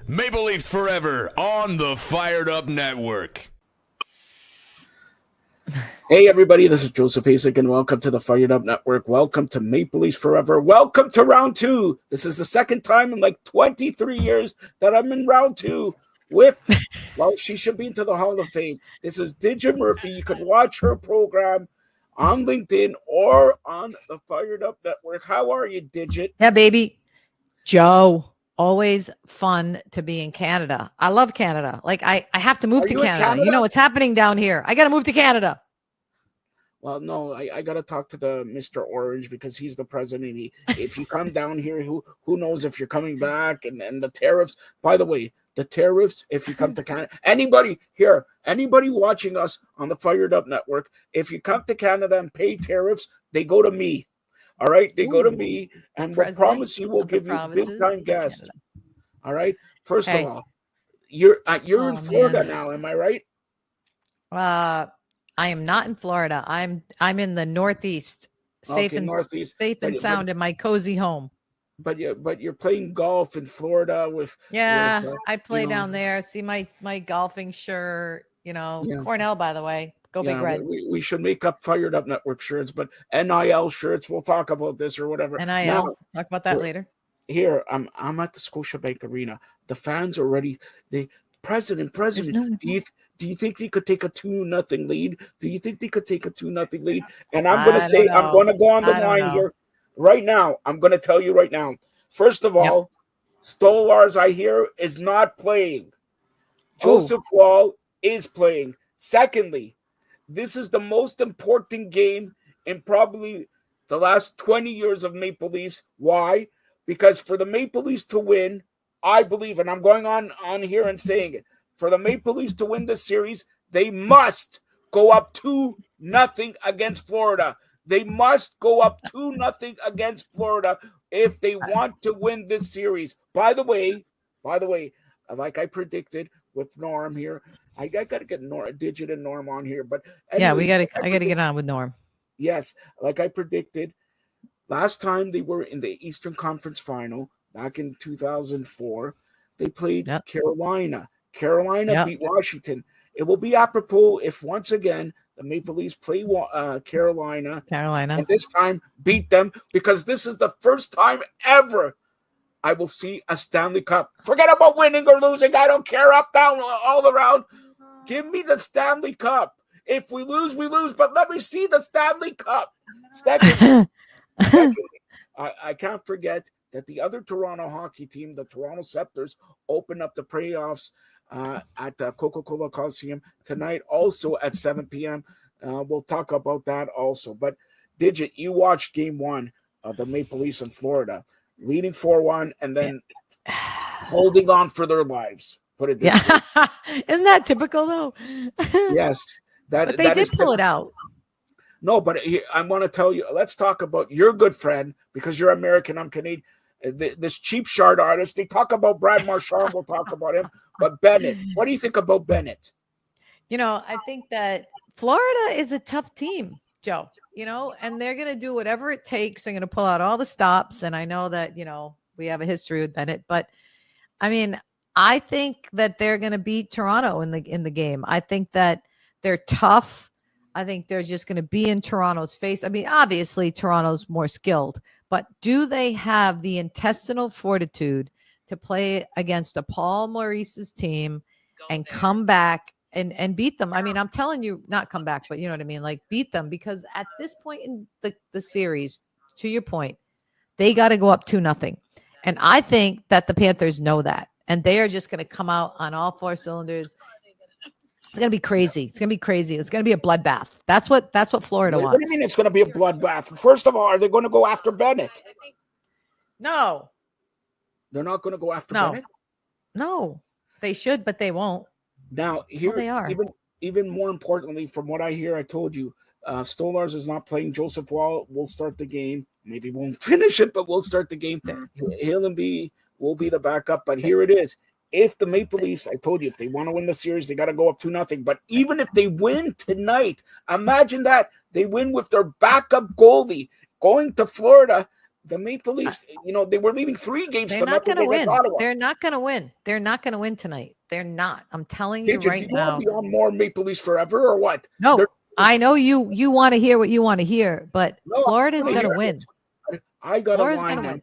Maple Leafs forever on the Fired Up Network. Hey everybody, this is Joseph Pasek and welcome to the Fired Up Network. Welcome to Maple Leafs Forever. Welcome to round two. This is the second time in like 23 years that I'm in round two with, well, she should be into the Hall of Fame. This is Digit Murphy. You can watch her program on LinkedIn or on the Fired Up Network. How are you, Digit? Yeah, baby. Joe, always fun to be in Canada. I love Canada. Like I have to move to Canada. You know what's happening down here. I got to move to Canada. Well, no, I got to talk to the Mr. Orange because he's the president. If you come down here, who knows if you're coming back and the tariffs. By the way, the tariffs, if you come to Canada, anybody watching us on the Fired Up Network, if you come to Canada and pay tariffs, they go to me. All right, they go to me, and we'll promise you we'll give you big time guests. All right. First of all, you're in Florida now, am I right? I am not in Florida. I'm in the Northeast, safe and sound in my cozy home. But you're playing golf in Florida with I play down there. See my golfing shirt. Cornell, by the way. Go Big Red. We should make up Fired Up Network shirts, but NIL shirts. We'll talk about this or whatever. NIL. Now, talk about that later. Here, I'm at the Scotiabank Arena. The fans are ready. President. Do you think they could take a 2-0 lead? Do you think they could take a 2-0 lead? And I'm going to say, I'm going to go on the line here right now. I'm going to tell you right now. First of all, Stolarz, I hear, is not playing. Joseph Wall is playing. Secondly, this is the most important game in probably the last 20 years of Maple Leafs. Why? Because for the Maple Leafs to win, I believe, and I'm going on here and saying it, for the Maple Leafs to win this series, they must go up 2-0 against Florida. They must go up 2-0 against Florida if they want to win this series. By the way, like I predicted with Norm here, I got to get Digit and Norm on here. But anyways, I got to get on with Norm. Yes, like I predicted, last time they were in the Eastern Conference Final back in 2004, they played Carolina. Carolina beat Washington. It will be apropos if once again the Maple Leafs play Carolina, and this time beat them, because this is the first time ever I will see a Stanley Cup. Forget about winning or losing. I don't care. Up, down, all around. Give me the Stanley Cup. If we lose, we lose. But let me see the Stanley Cup. Secondly, I can't forget that the other Toronto hockey team, the Toronto Scepters, opened up the playoffs at Coca-Cola Coliseum tonight, also at 7 p.m. We'll talk about that also. But Digit, you watched Game 1 of the Maple Leafs in Florida, leading 4-1, and then holding on for their lives. Put it this way. Isn't that typical, though? Yes. But they did pull it out. No, but I want to tell you, let's talk about your good friend, because you're American, I'm Canadian, this cheap shard artist. They talk about Brad Marchand, we'll talk about him, but Bennett. What do you think about Bennett? I think that Florida is a tough team, Joe, and they're going to do whatever it takes. They're going to pull out all the stops. And I know that, we have a history with Bennett, but I mean, I think that they're going to beat Toronto in the game. I think that they're tough. I think they're just going to be in Toronto's face. I mean, obviously Toronto's more skilled, but do they have the intestinal fortitude to play against a Paul Maurice's team and come back and beat them? I mean, I'm telling you, not come back, but you know what I mean? Like beat them, because at this point in the series, to your point, they got to go up 2-0. And I think that the Panthers know that, and they are just going to come out on all 4 cylinders. It's going to be crazy. It's going to be crazy. It's going to be a bloodbath. That's what Florida wants. What do you mean it's going to be a bloodbath? First of all, are they going to go after Bennett? No. They're not going to go after Bennett? No. They should, but they won't. Now, here, they are. Even more importantly, from what I hear, I told you, Stolarz is not playing. Joseph Wall will start the game. Maybe won't finish it, but we'll start the game. Hillenby will be the backup, but here it is. If the Maple Leafs, I told you, if they want to win the series, they got to go up 2-0. But even if they win tonight, imagine that. They win with their backup goalie going to Florida. the Maple Leafs, they were leading 3 games They're to not nothing going to win. against Ottawa. They're not going to win. They're not going to win tonight. They're not. I'm telling you Gidget, right do you now. want to be on more Maple Leafs forever or what? No, I know you want to hear what you want to hear, but Florida's going to win. I got Florida's a line. going to win.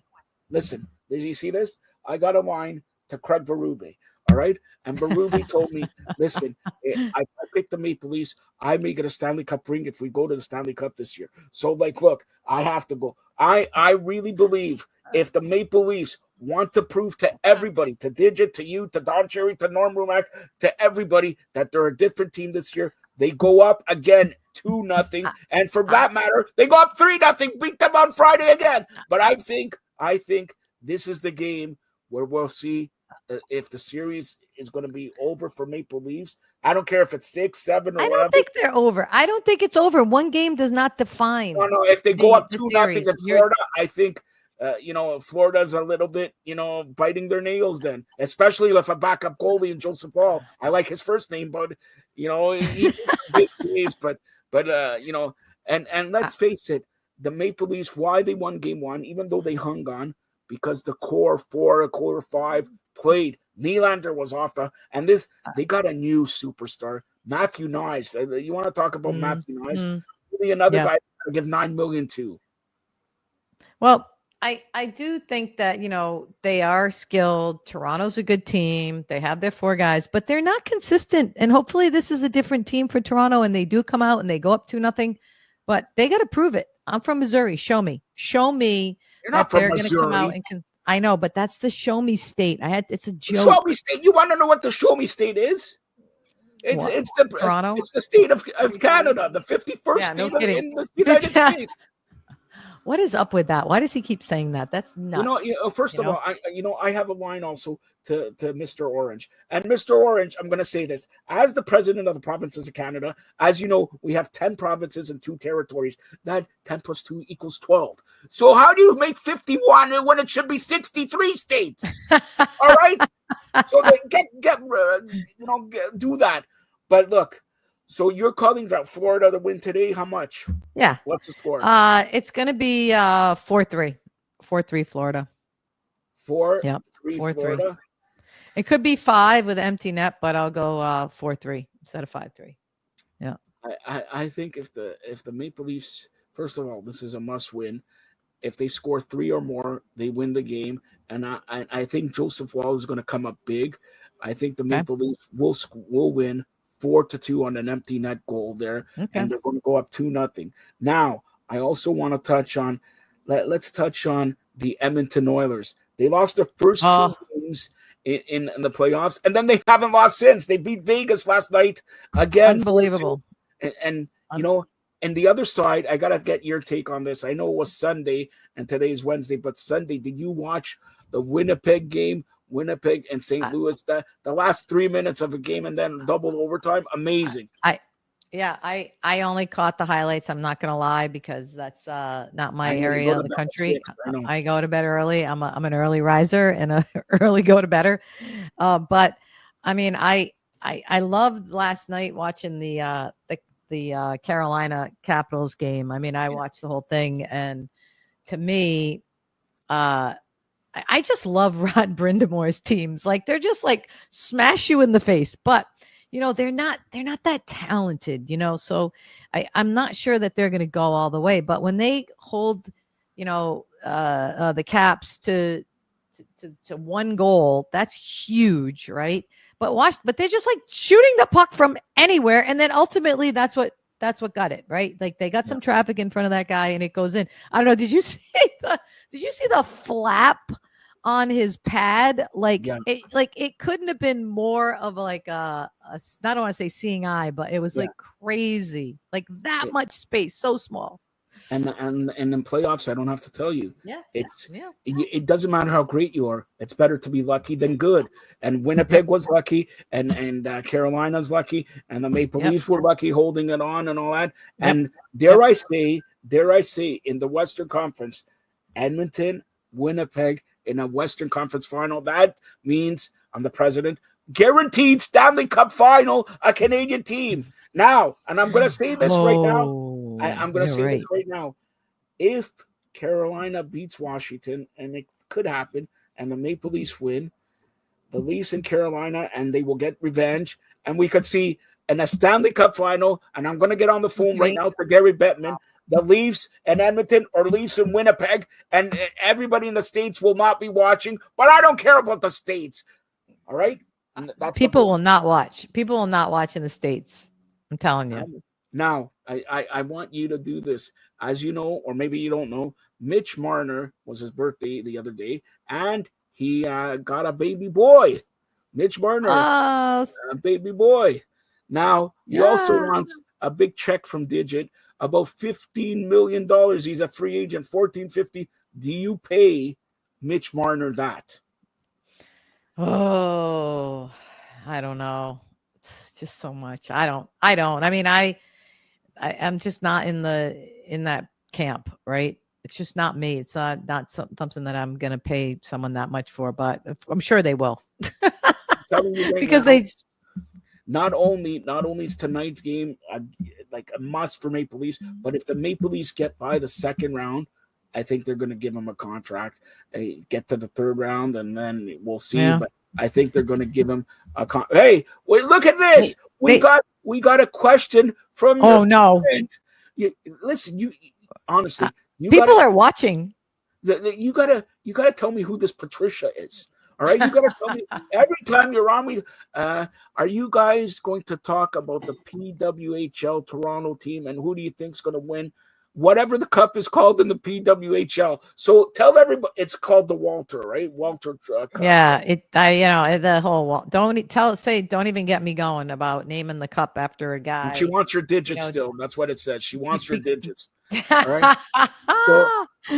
Listen, did you see this? I got a line to Craig Berube. All right. And Berube told me, listen, I picked the Maple Leafs. I may get a Stanley Cup ring if we go to the Stanley Cup this year. So, look, I have to go. I really believe if the Maple Leafs want to prove to everybody, to Digit, to you, to Don Cherry, to Norm Rumack, to everybody that they're a different team this year, they go up again 2-0. And for that matter, they go up 3-0, beat them on Friday again. But I think this is the game where we'll see if the series is going to be over for Maple Leafs. I don't care if it's 6, 7, or whatever. I don't think they're over. I don't think it's over. One game does not define. No. If they go up 2-0 in Florida, I think Florida's a little bit, biting their nails then, especially with a backup goalie in Joseph Paul. I like his first name, but he big saves, but and let's face it, the Maple Leafs, why they won game 1, even though they hung on, because the core 4, core 5 played. Nylander was off they got a new superstar, Matthew Nyes. You want to talk about Matthew Nyes? Really another guy to give $9 million to. Well, I do think that, they are skilled. Toronto's a good team. They have their 4 guys, but they're not consistent. And hopefully this is a different team for Toronto and they do come out and they go up 2-0, but they got to prove it. I'm from Missouri. Show me You're not that they're going to come out and I know, but that's the show me state. It's a joke. Show me state. You want to know what the show me state is? It's Toronto. It's the state of Canada, the 51st state in the United States. What is up with that? Why does he keep saying that? That's nuts. First of all, I have a line also to Mr. Orange. And Mr. Orange, I'm going to say this. As the president of the provinces of Canada, as you know, we have 10 provinces and 2 territories. That 10 plus 2 equals 12. So how do you make 51 when it should be 63 states? All right? So they do that. But look, so you're calling that Florida to win today? How much? Yeah. What's the score? It's going to be 4-3. 4-3 Florida. 4-3 4-3. Florida. It could be 5 with an empty net, but I'll go 4-3 instead of 5-3. Yeah. I think if the Maple Leafs, first of all, this is a must win. If they score 3 or more, they win the game. And I think Joseph Wall is going to come up big. I think the Maple Leafs will win 4-2 on an empty net goal there, and they're going to go up 2-0. Now, I also want to touch on. Let's touch on the Edmonton Oilers. They lost their first 2 games in the playoffs, and then they haven't lost since. They beat Vegas last night again. Unbelievable. And and the other side, I gotta get your take on this. I know it was Sunday and today's Wednesday, but Sunday, did you watch the Winnipeg game? Winnipeg and St. Louis, the last 3 minutes of a game and then double overtime. Amazing. I only caught the highlights. I'm not going to lie because that's not my area of the country. I go to bed early. I'm an early riser and a early go to bedder. But I mean, I loved last night watching the Carolina Capitals game. I mean, I watched the whole thing, and to me, I just love Rod Brindamore's teams. Like they're just like smash you in the face, but they're not that talented, so I'm not sure that they're going to go all the way, but when they hold, the Caps to 1 goal, that's huge. Right. But they're just like shooting the puck from anywhere. And then ultimately that's what got it. Right. Like they got some traffic in front of that guy and it goes in. I don't know. Did you see the flap on his pad? It couldn't have been more of like I don't want to say seeing eye, but it was like crazy, like that much space, so small. And in playoffs, I don't have to tell you. It doesn't matter how great you are. It's better to be lucky than good. And Winnipeg was lucky, and Carolina's lucky, and the Maple Leafs were lucky holding it on and all that. And dare I say, in the Western Conference, Edmonton, Winnipeg in a Western Conference final, that means I'm the president. Guaranteed Stanley Cup final, a Canadian team. Now, and I'm going to say this right now. I'm going to say this right now. If Carolina beats Washington, and it could happen, and the Maple Leafs win. The Leafs in Carolina, and they will get revenge. And we could see in a Stanley Cup final, and I'm going to get on the phone right now to Gary Bettman, the Leafs in Edmonton or Leafs in Winnipeg, and everybody in the States will not be watching, but I don't care about the States. All right? People will not watch. People will not watch in the States. I'm telling you. Now, I want you to do this. As you know, or maybe you don't know, Mitch Marner was his birthday the other day, and he got a baby boy. Mitch Marner, a baby boy. Now, he also wants a big check from Digit, about $15 million. He's a free agent, $14.50. Do you pay Mitch Marner that? Oh, I don't know. It's just so much. I don't. I mean, I'm just not in that camp, right? It's just not me. It's not something that I'm going to pay someone that much for, but I'm sure they will. Because now, not only is tonight's game like a must for Maple Leafs, but if the Maple Leafs get by the second round, I think they're going to give him a contract. Get to the third round, and then we'll see. Yeah. But I think they're going to give him a Hey, wait, look at this. We got a question from your friend. Listen, honestly, people are watching. You gotta tell me who this Patricia is. All right, you gotta tell me every time you're on. Are you guys going to talk about the PWHL Toronto team and who do you think's going to win whatever the cup is called in the PWHL? So tell everybody it's called the Walter, right? Walter Cup. Yeah, the whole don't even get me going about naming the cup after a guy. And she wants your digits still. That's what it says. She wants your digits. All right.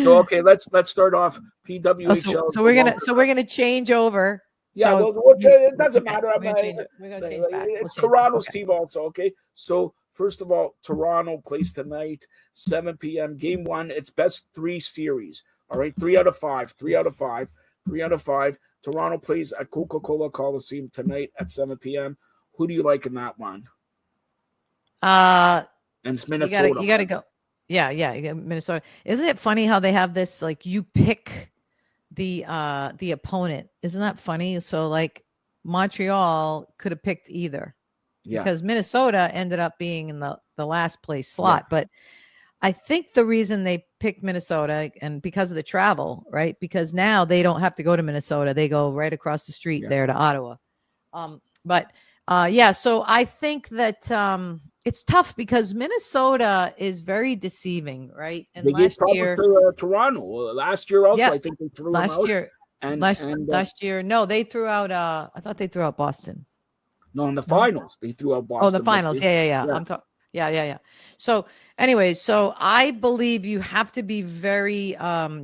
So okay, let's start off PWHL. So we're gonna change over. Yeah, so, it doesn't matter. We're gonna change it back. It's Toronto's team also. Okay, so first of all, Toronto plays tonight, 7 p.m. Game 1. It's best 3 series. All right, 3 out of 5. Toronto plays at Coca-Cola Coliseum tonight at 7 p.m. Who do you like in that one? And it's Minnesota. You gotta go. Yeah, Minnesota. Isn't it funny how they have this, like, you pick the opponent? Isn't that funny? So, like, Montreal could have picked either. Yeah. Because Minnesota ended up being in the last place slot. Yeah. But I think the reason they picked Minnesota, and because of the travel, right? Because now they don't have to go to Minnesota. They go right across the street there to Ottawa. So I think that it's tough because Minnesota is very deceiving, right? And they gave problems to Toronto last year also. I think they threw them out. Last year, no, they threw out. I thought they threw out Boston. No, in the finals they threw out Boston. Oh, the finals, yeah. I'm talking. Yeah. So, anyways, so I believe you have to be very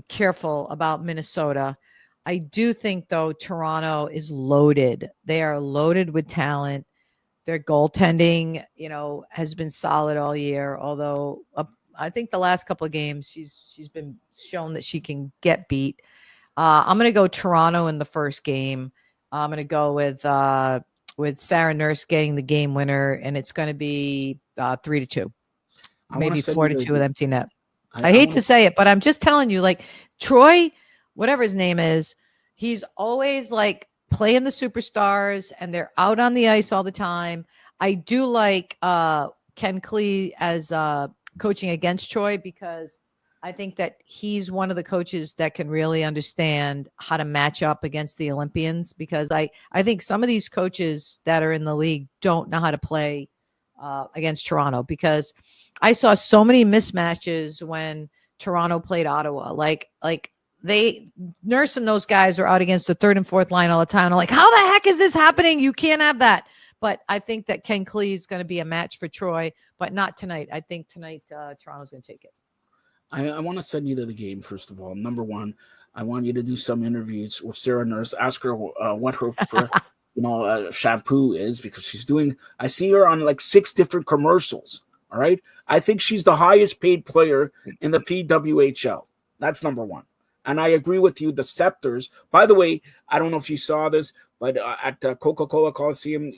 careful about Minnesota. I do think, though, Toronto is loaded. They are loaded with talent. Their goaltending, has been solid all year. Although I think the last couple of games she's been shown that she can get beat. I'm going to go Toronto in the first game. I'm going to go with Sarah Nurse getting the game winner, and it's going to be 3-2, maybe 4-2 with empty net. I hate to say it, but I'm just telling you, like, Troy, whatever his name is, he's always like playing the superstars, and they're out on the ice all the time. I do like Ken Klee as coaching against Troy, because I think that he's one of the coaches that can really understand how to match up against the Olympians, because I think some of these coaches that are in the league don't know how to play against Toronto, because I saw so many mismatches when Toronto played Ottawa. Like Nurse and those guys are out against the third and fourth line all the time. I'm like, how the heck is this happening? You can't have that. But I think that Ken Klee is going to be a match for Troy, but not tonight. I think tonight Toronto's going to take it. I want to send you to the game, first of all. Number one, I want you to do some interviews with Sarah Nurse. Ask her what her shampoo is, because she's doing – I see her on like 6 different commercials, all right? I think she's the highest paid player in the PWHL. That's number one. And I agree with you, the Scepters. By the way, I don't know if you saw this, but at Coca-Cola Coliseum,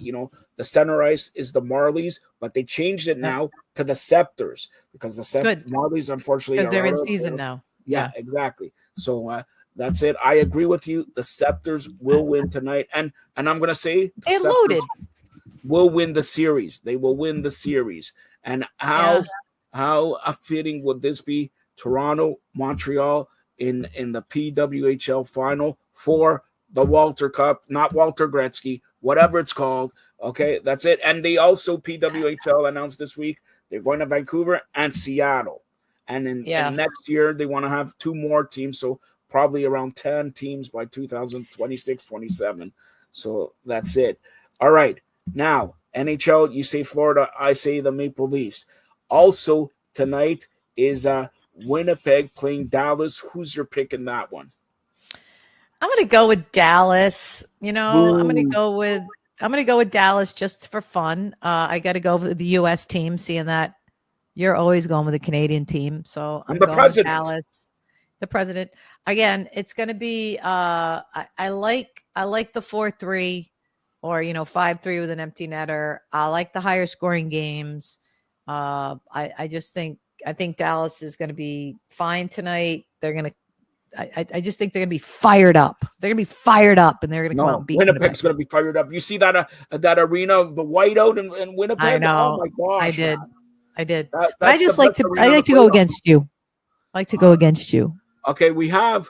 the center ice is the Marlies, but they changed it now to the Scepters, because the Marlies, unfortunately, because they're in season now. Yeah, exactly. So that's it. I agree with you. The Scepters will win tonight, and I'm going to say the They're Scepters loaded. will win the series. They will win the series. And how fitting would this be? Toronto, Montreal in the PWHL final for the Walter Cup, not Walter Gretzky, whatever it's called. Okay, that's it. And they also PWHL announced this week they're going to Vancouver and Seattle. And in next year they want to have 2 more teams, so probably around 10 teams by 2026-27. So that's it. All right. Now, NHL, you say Florida, I say the Maple Leafs. Also, tonight is Winnipeg playing Dallas. Who's your pick in that one? I'm going to go with Dallas. I'm going to go with Dallas just for fun. I got to go with the U.S. team, seeing that you're always going with the Canadian team. So I'm going with Dallas. The president. Again, it's going to be I like the 4-3 or 5-3 with an empty netter. I like the higher scoring games. I think Dallas is going to be fine tonight. They're going to I just think they're going to be fired up. They're going to be fired up, and they're going to come out and beat Winnipeg's going to be fired up. You see that arena, the whiteout in Winnipeg? I know. Oh my gosh! I did. But I like to go against you. I like to go against you. Okay, we have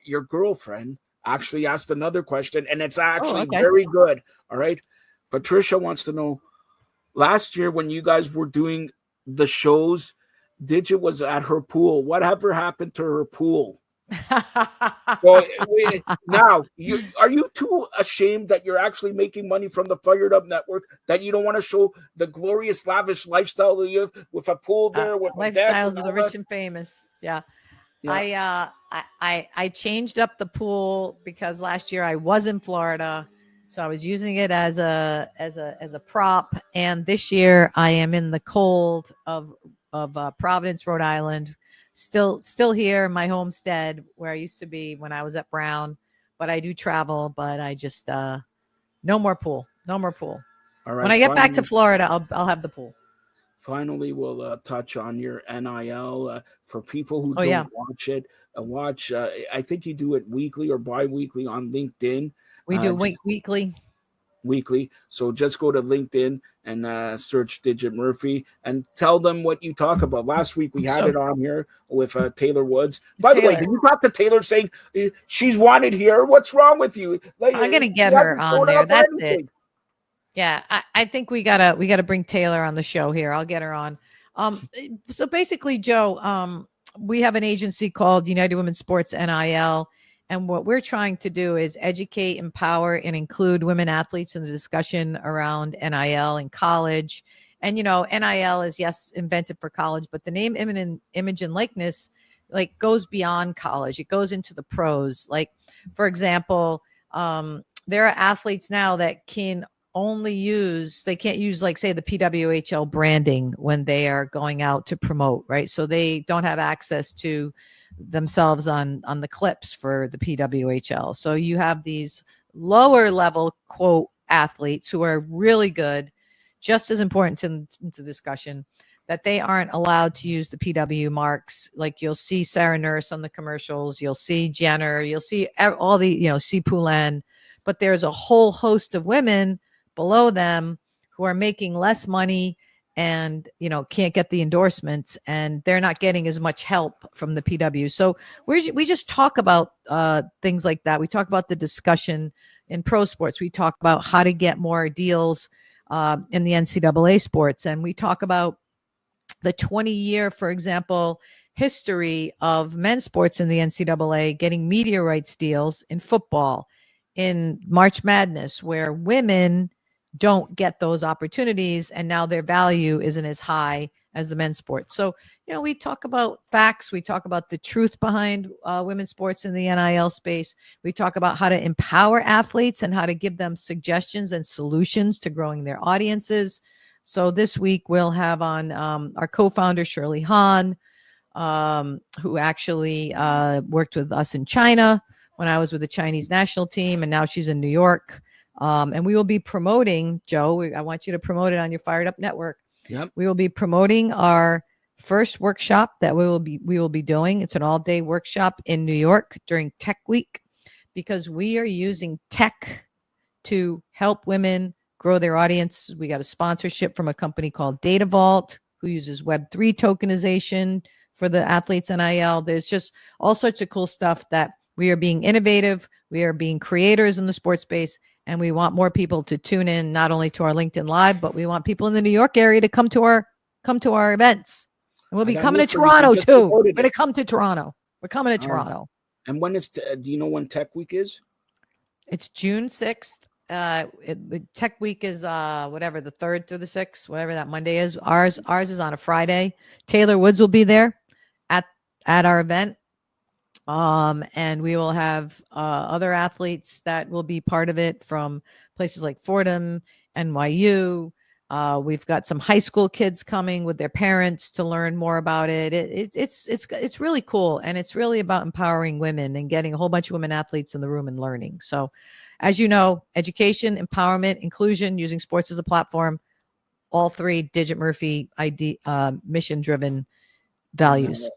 your girlfriend actually asked another question, and it's actually very good. All right, Patricia wants to know: last year when you guys were doing the shows, Digit was at her pool. Whatever happened to her pool? So now, are you too ashamed that you're actually making money from the Fired Up Network that you don't want to show the glorious, lavish lifestyle that you have with a pool there, with lifestyles of the rich and famous? Yeah. I changed up the pool because last year I was in Florida, so I was using it as a prop, and this year I am in the cold of Providence, Rhode Island. Still here in my homestead where I used to be when I was at Brown, but I do travel. But I just no more pool. All right. When I get back to Florida, I'll have the pool. Finally, we'll touch on your NIL for people who don't watch it. I think you do it weekly or bi-weekly on LinkedIn. We do weekly. So just go to LinkedIn and search Digit Murphy and tell them what you talk about. Last week we had it on here with Taylor Woods. By the way, did you talk to Taylor saying she's wanted here? What's wrong with you? I'm gonna get her on there. That's it. Yeah, I think we gotta bring Taylor on the show here. I'll get her on. So basically, Joe, we have an agency called United Women's Sports NIL. And what we're trying to do is educate, empower, and include women athletes in the discussion around NIL in college. And, NIL is, yes, invented for college, but the name, image, and likeness, goes beyond college. It goes into the pros. Like, for example, there are athletes now that can't use, like, say, the PWHL branding when they are going out to promote, right? So they don't have access to themselves on the clips for the PWHL. So you have these lower level quote athletes who are really good, just as important into discussion, that they aren't allowed to use the PW marks. Like you'll see Sarah Nurse on the commercials, you'll see Jenner, you'll see all the, see Poulin, but there's a whole host of women below them who are making less money and can't get the endorsements, and they're not getting as much help from the PW. So we just talk about things like that. We talk about the discussion in pro sports. We talk about how to get more deals in the NCAA sports, and we talk about the 20-year, for example, history of men's sports in the NCAA getting media rights deals in football, in March Madness, where women don't get those opportunities, and now their value isn't as high as the men's sports. So, we talk about facts. We talk about the truth behind women's sports in the NIL space. We talk about how to empower athletes and how to give them suggestions and solutions to growing their audiences. So this week we'll have on our co-founder, Shirley Han, who actually worked with us in China when I was with the Chinese national team, and now she's in New York. And we will be promoting, Joe, I want you to promote it on your Fired Up Network. Yep. We will be promoting our first workshop that we will be doing. It's an all-day workshop in New York during Tech Week, because we are using tech to help women grow their audience. We got a sponsorship from a company called Data Vault, who uses Web3 tokenization for the athletes NIL. There's just all sorts of cool stuff that we are being innovative. We are being creators in the sports space, and we want more people to tune in, not only to our LinkedIn Live, but we want people in the New York area to come to our events. And we'll be coming to Toronto too. We're going to come to Toronto. We're coming to Toronto. And when is, do you know when Tech Week is? It's June 6th. The Tech Week is whatever, the 3rd through the 6th, whatever that Monday is. Ours is on a Friday. Taylor Woods will be there at our event. And we will have other athletes that will be part of it from places like Fordham, NYU. We've got some high school kids coming with their parents to learn more about it. It's really cool, and it's really about empowering women and getting a whole bunch of women athletes in the room and learning. So, as you know, education, empowerment, inclusion, using sports as a platform, all three Digit Murphy mission-driven values.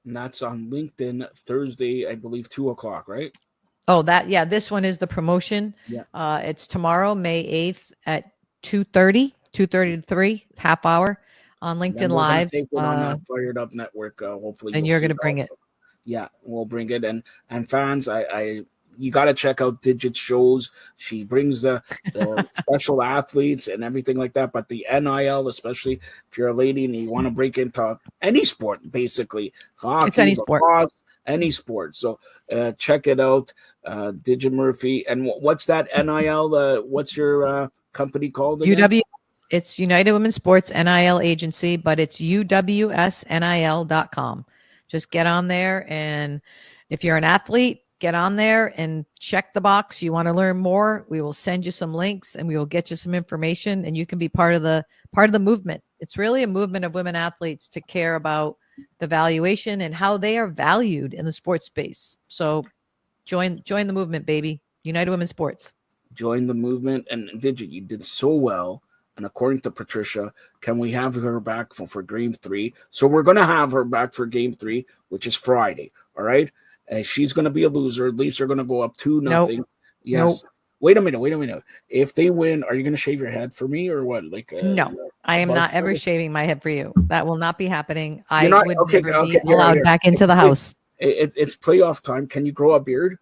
And that's on LinkedIn Thursday, I believe, 2:00, right? Oh, this one is the promotion. Yeah. It's tomorrow, May 8th at 2:30 to 3, half hour on LinkedIn Live. Take it on Fired Up Network, hopefully. And you're going to bring it. Yeah, we'll bring it. And fans, you got to check out Digit's shows. She brings the special athletes and everything like that. But the NIL, especially if you're a lady and you want to break into any sport, basically. Hockey, it's any sport. Lacrosse, any sport. So check it out, Digit Murphy. And what's that NIL? What's your company called again? UW. It's United Women's Sports NIL Agency, but it's uwsnil.com. Just get on there, and if you're an athlete, get on there and check the box. You want to learn more, we will send you some links and we will get you some information, and you can be part of the movement. It's really a movement of women athletes to care about the valuation and how they are valued in the sports space. So join the movement, baby. United Women's Sports. Join the movement. And Digit, you did so well. And according to Patricia, can we have her back for Game 3? So we're going to have her back for Game 3, which is Friday. All right. She's going to be a loser. Leafs are going to go up 2-0. Nope. Yes. Nope. Wait a minute. If they win, are you going to shave your head for me or what? No, I am not ever shaving my head for you. That will not be happening. I would never be allowed back into the house. It's playoff time. Can you grow a beard?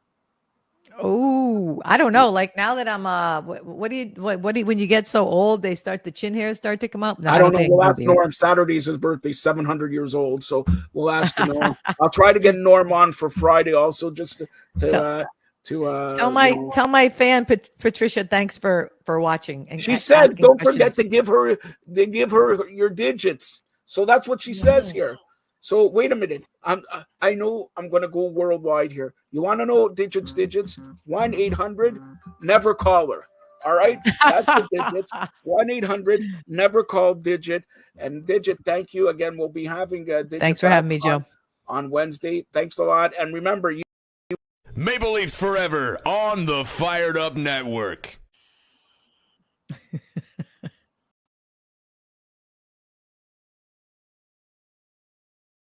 Oh, I don't know. Like now that I'm what do you when you get so old, the chin hairs start to come up? No, I don't know. We'll ask Norm. Saturday's his birthday, 700 years old. So we'll ask Norm. I'll try to get Norm on for Friday also, just to tell my fan Patricia thanks for watching. And she said don't forget to give her your digits. So that's what she says here. So wait a minute. I know I'm going to go worldwide here. You want to know digits? 1-800 never call her. All right, that's the digits. 1-800 never call Digit. And Digit, thank you again. We'll be having Digit. Thanks for having me, Joe. On Wednesday. Thanks a lot. And remember, you Maple Leafs forever on the Fired Up Network.